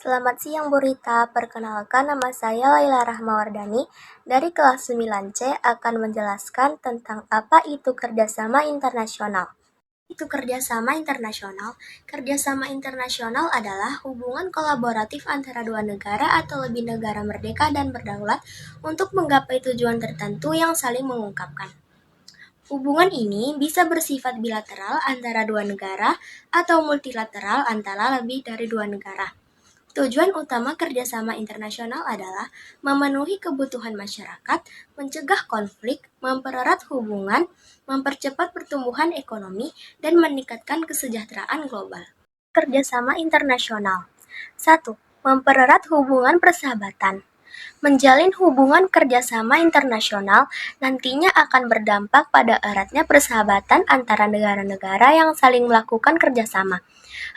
Selamat siang Bu Rita, perkenalkan nama saya Laila Rahmawardani dari kelas 9C akan menjelaskan tentang apa itu kerjasama internasional. Itu kerjasama internasional. Kerjasama internasional adalah hubungan kolaboratif antara dua negara atau lebih negara merdeka dan berdaulat untuk menggapai tujuan tertentu yang saling mengungkapkan. Hubungan ini bisa bersifat bilateral antara dua negara atau multilateral antara lebih dari dua negara. Tujuan utama kerjasama internasional adalah memenuhi kebutuhan masyarakat, mencegah konflik, mempererat hubungan, mempercepat pertumbuhan ekonomi, dan meningkatkan kesejahteraan global. Kerjasama internasional 1. Mempererat hubungan persahabatan. Menjalin hubungan kerjasama internasional nantinya akan berdampak pada eratnya persahabatan antara negara-negara yang saling melakukan kerjasama.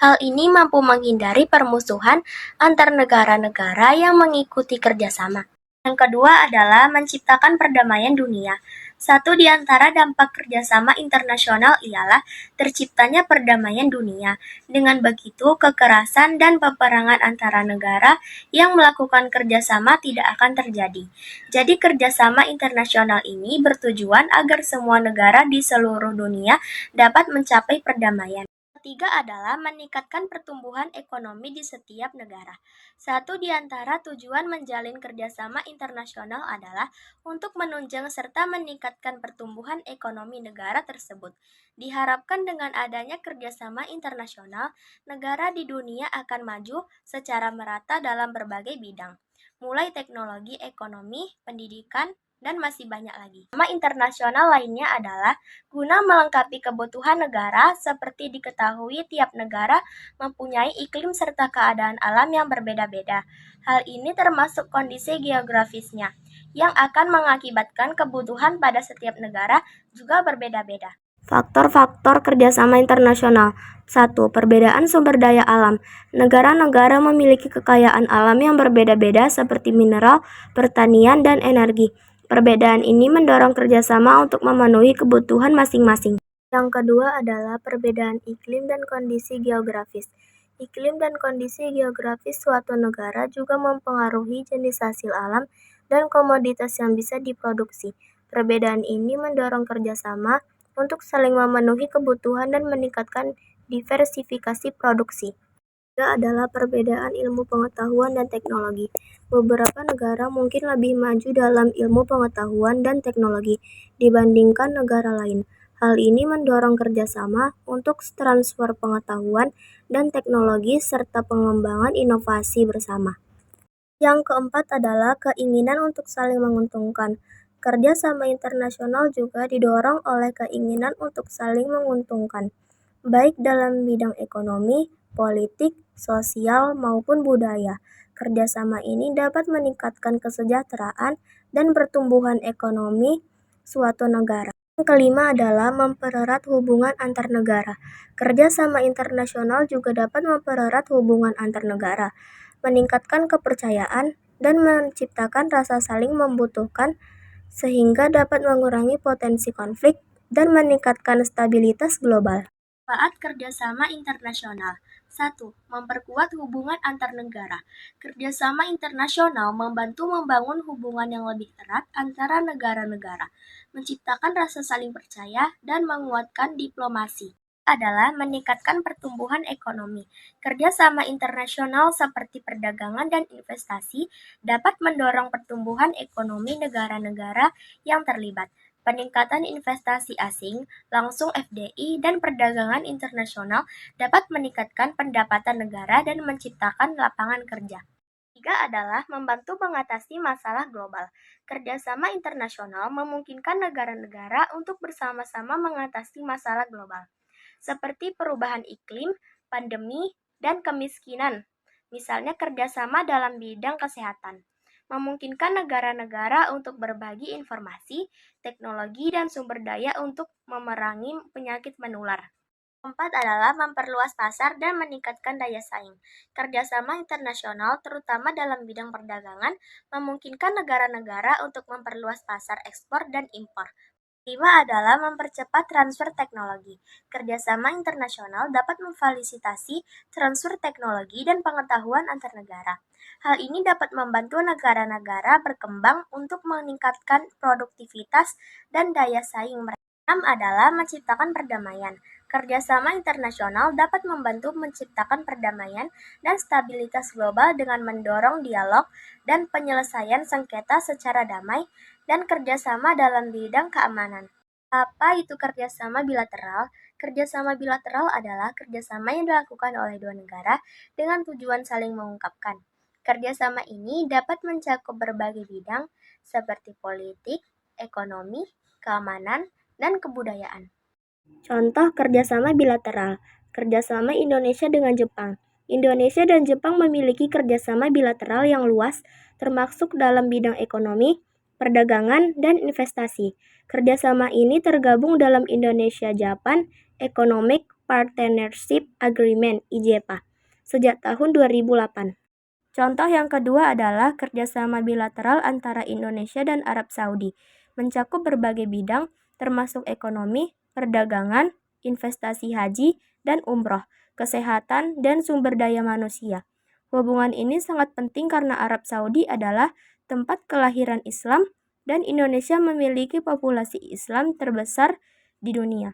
Hal ini mampu menghindari permusuhan antar negara-negara yang mengikuti kerjasama. Yang kedua adalah menciptakan perdamaian dunia. Satu di antara dampak kerjasama internasional ialah terciptanya perdamaian dunia. Dengan begitu, kekerasan dan peperangan antara negara yang melakukan kerjasama tidak akan terjadi. Jadi kerjasama internasional ini bertujuan agar semua negara di seluruh dunia dapat mencapai perdamaian. Ketiga adalah meningkatkan pertumbuhan ekonomi di setiap negara. Satu di antara tujuan menjalin kerjasama internasional adalah untuk menunjang serta meningkatkan pertumbuhan ekonomi negara tersebut. Diharapkan dengan adanya kerjasama internasional, negara di dunia akan maju secara merata dalam berbagai bidang, mulai teknologi, ekonomi, pendidikan, dan masih banyak lagi. Kerjasama internasional lainnya adalah guna melengkapi kebutuhan negara, seperti diketahui tiap negara mempunyai iklim serta keadaan alam yang berbeda-beda. Hal ini termasuk kondisi geografisnya, yang akan mengakibatkan kebutuhan pada setiap negara juga berbeda-beda. Faktor-faktor kerjasama internasional 1. Perbedaan sumber daya alam. Negara-negara memiliki kekayaan alam yang berbeda-beda seperti mineral, pertanian, dan energi. Perbedaan ini mendorong kerjasama untuk memenuhi kebutuhan masing-masing. Yang kedua adalah perbedaan iklim dan kondisi geografis. Iklim dan kondisi geografis suatu negara juga mempengaruhi jenis hasil alam dan komoditas yang bisa diproduksi. Perbedaan ini mendorong kerjasama untuk saling memenuhi kebutuhan dan meningkatkan diversifikasi produksi. Ketiga adalah perbedaan ilmu pengetahuan dan teknologi. Beberapa negara mungkin lebih maju dalam ilmu pengetahuan dan teknologi dibandingkan negara lain. Hal ini mendorong kerjasama untuk transfer pengetahuan dan teknologi serta pengembangan inovasi bersama. Yang keempat adalah keinginan untuk saling menguntungkan. Kerjasama internasional juga didorong oleh keinginan untuk saling menguntungkan, baik dalam bidang ekonomi, politik, sosial, maupun budaya. Kerjasama ini dapat meningkatkan kesejahteraan dan pertumbuhan ekonomi suatu negara. Yang kelima adalah mempererat hubungan antar negara. Kerjasama internasional juga dapat mempererat hubungan antar negara, meningkatkan kepercayaan, dan menciptakan rasa saling membutuhkan sehingga dapat mengurangi potensi konflik dan meningkatkan stabilitas global. Manfaat kerjasama internasional 1. Memperkuat hubungan antar negara. Kerjasama internasional membantu membangun hubungan yang lebih erat antara negara-negara, menciptakan rasa saling percaya, dan menguatkan diplomasi. Adalah meningkatkan pertumbuhan ekonomi. Kerjasama internasional seperti perdagangan dan investasi dapat mendorong pertumbuhan ekonomi negara-negara yang terlibat. Peningkatan investasi asing, langsung FDI, dan perdagangan internasional dapat meningkatkan pendapatan negara dan menciptakan lapangan kerja. Ketiga adalah membantu mengatasi masalah global. Kerjasama internasional memungkinkan negara-negara untuk bersama-sama mengatasi masalah global, seperti perubahan iklim, pandemi, dan kemiskinan. Misalnya kerjasama dalam bidang kesehatan, memungkinkan negara-negara untuk berbagi informasi, teknologi, dan sumber daya untuk memerangi penyakit menular. Keempat adalah memperluas pasar dan meningkatkan daya saing. Kerjasama internasional, terutama dalam bidang perdagangan, memungkinkan negara-negara untuk memperluas pasar ekspor dan impor, Kelima adalah mempercepat transfer teknologi. Kerjasama internasional dapat memfasilitasi transfer teknologi dan pengetahuan antar negara. Hal ini dapat membantu negara-negara berkembang untuk meningkatkan produktivitas dan daya saing mereka. Enam adalah menciptakan perdamaian. Kerjasama internasional dapat membantu menciptakan perdamaian dan stabilitas global dengan mendorong dialog dan penyelesaian sengketa secara damai dan kerjasama dalam bidang keamanan. Apa itu kerjasama bilateral? Kerjasama bilateral adalah kerjasama yang dilakukan oleh dua negara dengan tujuan saling mengungkapkan. Kerjasama ini dapat mencakup berbagai bidang seperti politik, ekonomi, keamanan, dan kebudayaan. Contoh kerjasama bilateral, kerjasama Indonesia dengan Jepang. Indonesia dan Jepang memiliki kerjasama bilateral yang luas, termasuk dalam bidang ekonomi, perdagangan, dan investasi. Kerjasama ini tergabung dalam Indonesia-Japan Economic Partnership Agreement (IJPA) sejak tahun 2008. Contoh yang kedua adalah kerjasama bilateral antara Indonesia dan Arab Saudi, mencakup berbagai bidang termasuk ekonomi, perdagangan, investasi haji dan umroh, kesehatan, dan sumber daya manusia. Hubungan ini sangat penting karena Arab Saudi adalah tempat kelahiran Islam dan Indonesia memiliki populasi Islam terbesar di dunia.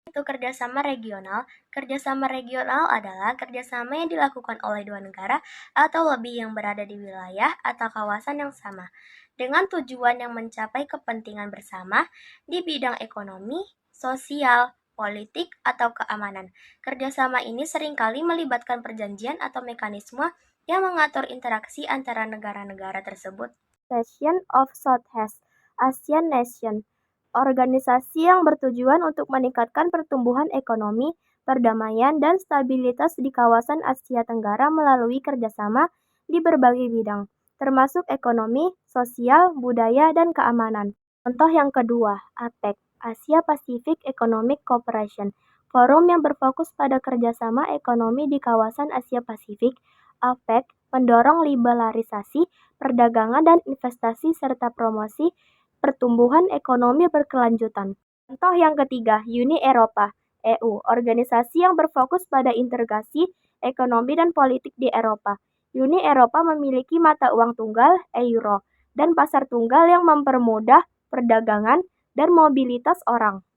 Itu kerjasama regional. Kerjasama regional adalah kerjasama yang dilakukan oleh dua negara atau lebih yang berada di wilayah atau kawasan yang sama, dengan tujuan yang mencapai kepentingan bersama di bidang ekonomi, sosial, politik, atau keamanan. Kerjasama ini seringkali melibatkan perjanjian atau mekanisme yang mengatur interaksi antara negara-negara tersebut. Association of Southeast Asian Nations, organisasi yang bertujuan untuk meningkatkan pertumbuhan ekonomi, perdamaian, dan stabilitas di kawasan Asia Tenggara melalui kerjasama di berbagai bidang, termasuk ekonomi, sosial, budaya, dan keamanan. Contoh yang kedua, APEC, Asia Pacific Economic Cooperation, forum yang berfokus pada kerjasama ekonomi di kawasan Asia Pasifik. APEC mendorong liberalisasi, perdagangan, dan investasi serta promosi pertumbuhan ekonomi berkelanjutan. Contoh yang ketiga, Uni Eropa, EU, organisasi yang berfokus pada integrasi ekonomi dan politik di Eropa. Uni Eropa memiliki mata uang tunggal, euro, dan pasar tunggal yang mempermudah perdagangan dan mobilitas orang.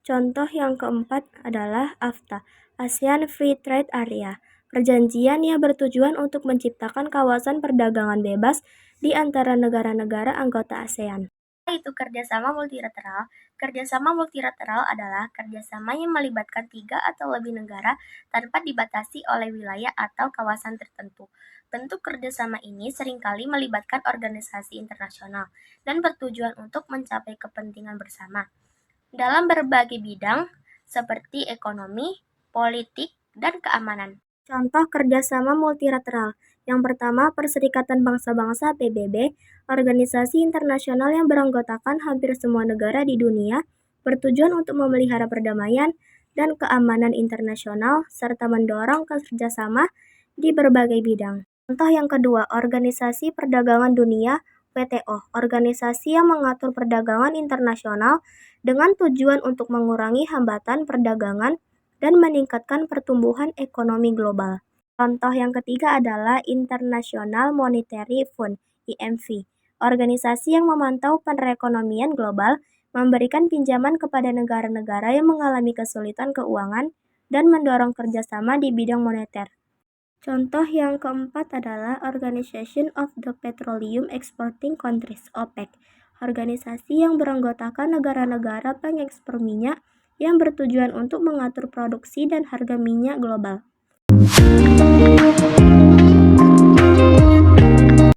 Contoh yang keempat adalah AFTA, ASEAN Free Trade Area, perjanjian yang bertujuan untuk menciptakan kawasan perdagangan bebas di antara negara-negara anggota ASEAN. Itu kerjasama multilateral. Kerjasama multilateral adalah kerjasama yang melibatkan 3 atau lebih negara tanpa dibatasi oleh wilayah atau kawasan tertentu. Bentuk kerjasama ini seringkali melibatkan organisasi internasional dan bertujuan untuk mencapai kepentingan bersama dalam berbagai bidang seperti ekonomi, politik, dan keamanan. Contoh kerjasama multilateral. Yang pertama, Perserikatan Bangsa-Bangsa (PBB), organisasi internasional yang beranggotakan hampir semua negara di dunia, bertujuan untuk memelihara perdamaian dan keamanan internasional serta mendorong kerjasama di berbagai bidang. Contoh yang kedua, Organisasi Perdagangan Dunia (WTO), organisasi yang mengatur perdagangan internasional dengan tujuan untuk mengurangi hambatan perdagangan dan meningkatkan pertumbuhan ekonomi global. Contoh yang ketiga adalah International Monetary Fund (IMF), organisasi yang memantau perekonomian global, memberikan pinjaman kepada negara-negara yang mengalami kesulitan keuangan, dan mendorong kerjasama di bidang moneter. Contoh yang keempat adalah Organization of the Petroleum Exporting Countries (OPEC), organisasi yang beranggotakan negara-negara pengekspor minyak yang bertujuan untuk mengatur produksi dan harga minyak global.